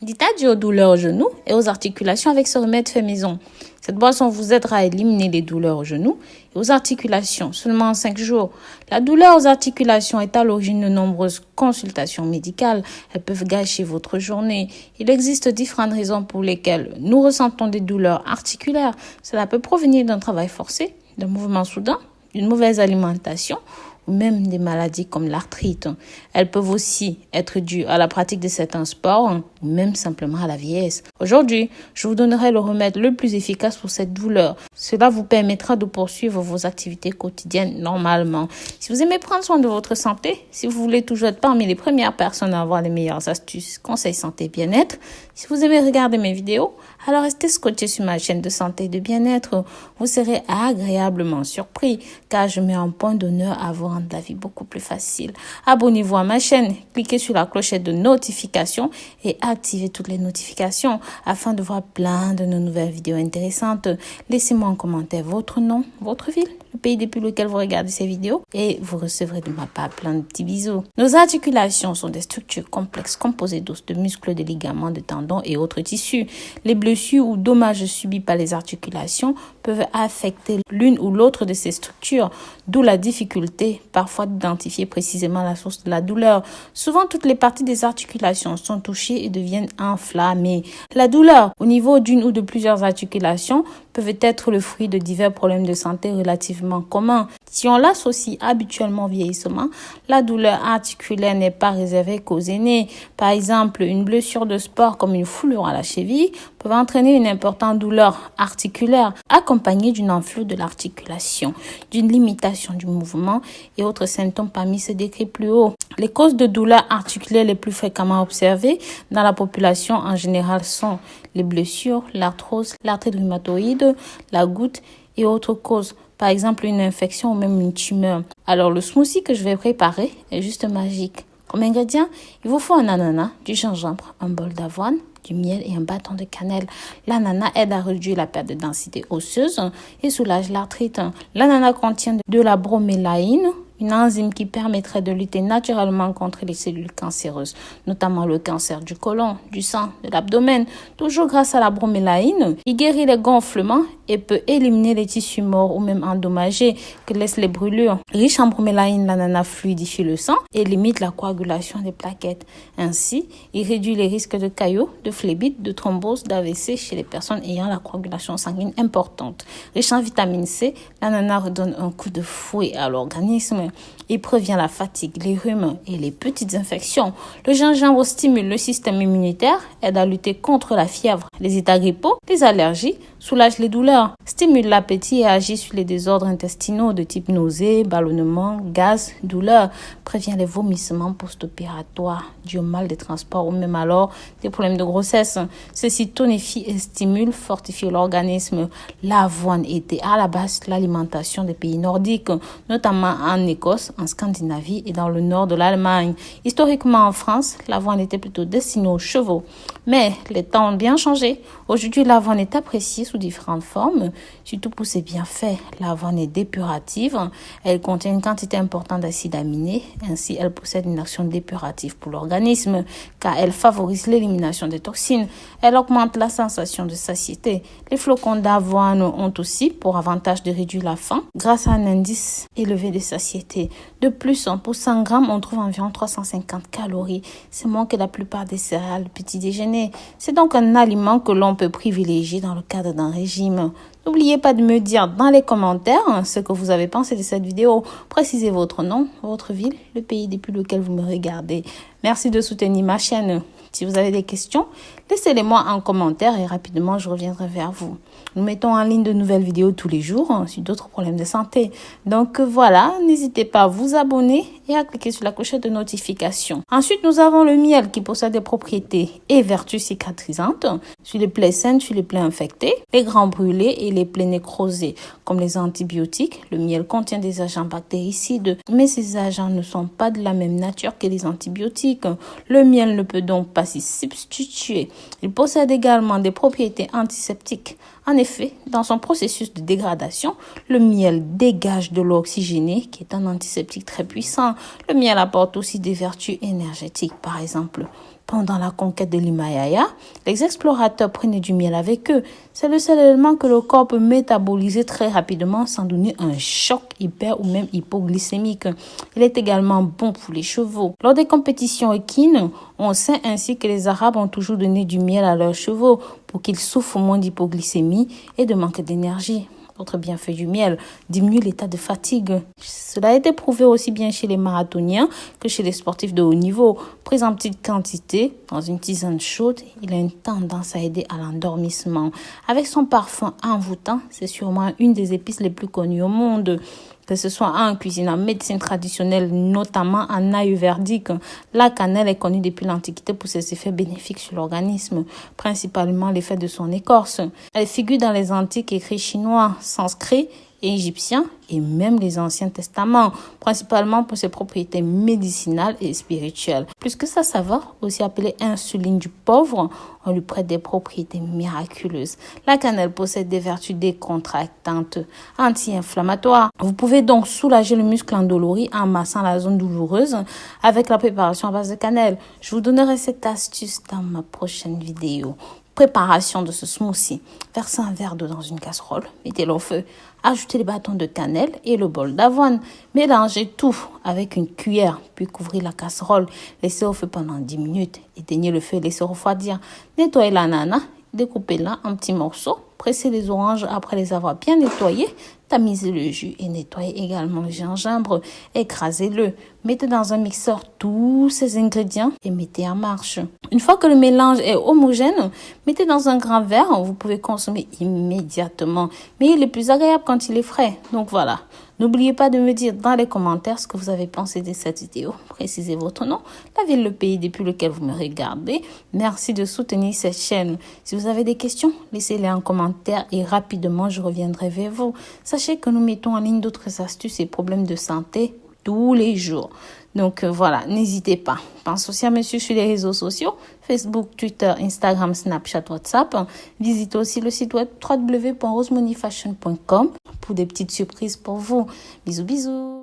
Dites adieu aux douleurs aux genoux et aux articulations avec ce remède fait maison. Cette boisson vous aidera à éliminer les douleurs aux genoux et aux articulations seulement en 5 jours. La douleur aux articulations est à l'origine de nombreuses consultations médicales. Elles peuvent gâcher votre journée. Il existe différentes raisons pour lesquelles nous ressentons des douleurs articulaires. Cela peut provenir d'un travail forcé, d'un mouvement soudain, d'une mauvaise alimentation ou même des maladies comme l'arthrite. Elles peuvent aussi être dues à la pratique de certains sports ou même simplement à la vieillesse. Aujourd'hui, je vous donnerai le remède le plus efficace pour cette douleur. Cela vous permettra de poursuivre vos activités quotidiennes normalement. Si vous aimez prendre soin de votre santé, si vous voulez toujours être parmi les premières personnes à avoir les meilleures astuces, conseils santé et bien-être, si vous aimez regarder mes vidéos, alors restez scotché sur ma chaîne de santé et de bien-être. Vous serez agréablement surpris car je mets un point d'honneur à vous rendre la vie beaucoup plus facile. Abonnez-vous à ma chaîne, cliquez sur la clochette de notification et activez toutes les notifications afin de voir plein de nos nouvelles vidéos intéressantes. Laissez-moi en commentaire votre nom, votre ville, le pays depuis lequel vous regardez ces vidéos et vous recevrez de ma part plein de petits bisous. Nos articulations sont des structures complexes composées d'os, de muscles, de ligaments, de tendons et autres tissus. Les blessures ou dommages subis par les articulations peuvent affecter l'une ou l'autre de ces structures, d'où la difficulté parfois d'identifier précisément la source de la douleur. Souvent, toutes les parties des articulations sont touchées et deviennent enflammées. La douleur au niveau d'une ou de plusieurs articulations peuvent être le fruit de divers problèmes de santé relativement communs. Si on l'associe habituellement au vieillissement, la douleur articulaire n'est pas réservée qu'aux aînés. Par exemple, une blessure de sport comme une foulure à la cheville peut entraîner une importante douleur articulaire accompagnée d'une enflure de l'articulation, d'une limitation du mouvement et autres symptômes parmi ceux décrits plus haut. Les causes de douleurs articulaires les plus fréquemment observées dans la population en général sont les blessures, l'arthrose, l'arthrite rhumatoïde, la goutte et autres causes. Par exemple, une infection ou même une tumeur. Alors, le smoothie que je vais préparer est juste magique. Comme ingrédients, il vous faut un ananas, du gingembre, un bol d'avoine, du miel et un bâton de cannelle. L'ananas aide à réduire la perte de densité osseuse et soulage l'arthrite. L'ananas contient de la bromélaïne, une enzyme qui permettrait de lutter naturellement contre les cellules cancéreuses, notamment le cancer du côlon, du sang, de l'abdomen. Toujours grâce à la bromélaïne, il guérit les gonflements et peut éliminer les tissus morts ou même endommagés que laissent les brûlures. Riche en bromélaïne, l'ananas fluidifie le sang et limite la coagulation des plaquettes. Ainsi, il réduit les risques de caillots, de phlébite, de thrombose, d'AVC chez les personnes ayant la coagulation sanguine importante. Riche en vitamine C, l'ananas redonne un coup de fouet à l'organisme. Il prévient la fatigue, les rhumes et les petites infections. Le gingembre stimule le système immunitaire, aide à lutter contre la fièvre, les états grippaux, les allergies, soulage les douleurs, stimule l'appétit et agit sur les désordres intestinaux de type nausées, ballonnement, gaz, douleurs, prévient les vomissements post-opératoires, du mal des transports ou même alors des problèmes de grossesse. Ceci tonifie et stimule, fortifie l'organisme. L'avoine était à la base de l'alimentation des pays nordiques, notamment en Écosse, en Scandinavie et dans le nord de l'Allemagne. Historiquement en France, l'avoine était plutôt destinée aux chevaux. Mais les temps ont bien changé. Aujourd'hui, l'avoine est appréciée sous différentes formes, surtout pour ses bienfaits. L'avoine est dépurative. Elle contient une quantité importante d'acides aminés. Ainsi, elle possède une action dépurative pour l'organisme, car elle favorise l'élimination des toxines. Elle augmente la sensation de satiété. Les flocons d'avoine ont aussi pour avantage de réduire la faim grâce à un indice élevé de satiété. De plus, pour 100 grammes, on trouve environ 350 calories. C'est moins que la plupart des céréales petit déjeuner. C'est donc un aliment que l'on peut privilégier dans le cadre d'un régime. N'oubliez pas de me dire dans les commentaires ce que vous avez pensé de cette vidéo. Précisez votre nom, votre ville, le pays depuis lequel vous me regardez. Merci de soutenir ma chaîne. Si vous avez des questions, laissez-les-moi en commentaire et rapidement je reviendrai vers vous. Nous mettons en ligne de nouvelles vidéos tous les jours sur d'autres problèmes de santé. Donc voilà, n'hésitez pas à vous abonner et à cliquer sur la clochette de notification. Ensuite, nous avons le miel qui possède des propriétés et vertus cicatrisantes sur les plaies saines, sur les plaies infectées, les grands brûlés et les plaies nécrosées. Comme les antibiotiques, le miel contient des agents bactéricides, mais ces agents ne sont pas de la même nature que les antibiotiques. Le miel ne peut donc pas s'y substituer. Il possède également des propriétés antiseptiques. En effet, dans son processus de dégradation, le miel dégage de l'eau oxygénée qui est un antiseptique très puissant. Le miel apporte aussi des vertus énergétiques, par exemple Pendant la conquête de l'Himalaya, les explorateurs prenaient du miel avec eux. C'est le seul élément que le corps peut métaboliser très rapidement sans donner un choc hyper ou même hypoglycémique. Il est également bon pour les chevaux. Lors des compétitions équines, on sait ainsi que les Arabes ont toujours donné du miel à leurs chevaux pour qu'ils souffrent moins d'hypoglycémie et de manque d'énergie. Autre bienfait du miel, diminue l'état de fatigue. Cela a été prouvé aussi bien chez les marathoniens que chez les sportifs de haut niveau. Pris en petite quantité, dans une tisane chaude, il a une tendance à aider à l'endormissement. Avec son parfum envoûtant, c'est sûrement une des épices les plus connues au monde. Que ce soit en cuisine, en médecine traditionnelle, notamment en ayurvédique, la cannelle est connue depuis l'Antiquité pour ses effets bénéfiques sur l'organisme, principalement l'effet de son écorce. Elle figure dans les antiques écrits chinois, sanscrits, égyptiens et même les anciens testaments, principalement pour ses propriétés médicinales et spirituelles. Plus que sa saveur, aussi appelée insuline du pauvre, on lui prête des propriétés miraculeuses. La cannelle possède des vertus décontractantes, anti-inflammatoires. Vous pouvez donc soulager le muscle endolori en massant la zone douloureuse avec la préparation à base de cannelle. Je vous donnerai cette astuce dans ma prochaine vidéo. Préparation de ce smoothie. Versez un verre d'eau dans une casserole, mettez-le au feu, ajoutez les bâtons de cannelle et le bol d'avoine. Mélangez tout avec une cuillère, puis couvrez la casserole. Laissez au feu pendant 10 minutes. Éteignez le feu et laissez refroidir. Nettoyez l'ananas, découpez-la en petits morceaux. Pressez les oranges après les avoir bien nettoyées. Tamisez le jus et nettoyez également le gingembre. Écrasez-le. Mettez dans un mixeur tous ces ingrédients et mettez en marche. Une fois que le mélange est homogène, mettez dans un grand verre. Vous pouvez consommer immédiatement. Mais il est plus agréable quand il est frais. Donc voilà. N'oubliez pas de me dire dans les commentaires ce que vous avez pensé de cette vidéo. Précisez votre nom, la ville, le pays depuis lequel vous me regardez. Merci de soutenir cette chaîne. Si vous avez des questions, laissez-les en commentaire et rapidement je reviendrai vers vous. Sachez que nous mettons en ligne d'autres astuces et problèmes de santé tous les jours. Donc voilà, n'hésitez pas. Pense aussi à me suivre sur les réseaux sociaux, Facebook, Twitter, Instagram, Snapchat, WhatsApp. Visitez aussi le site web www.rosemoneyfashion.com pour des petites surprises pour vous. Bisous, bisous.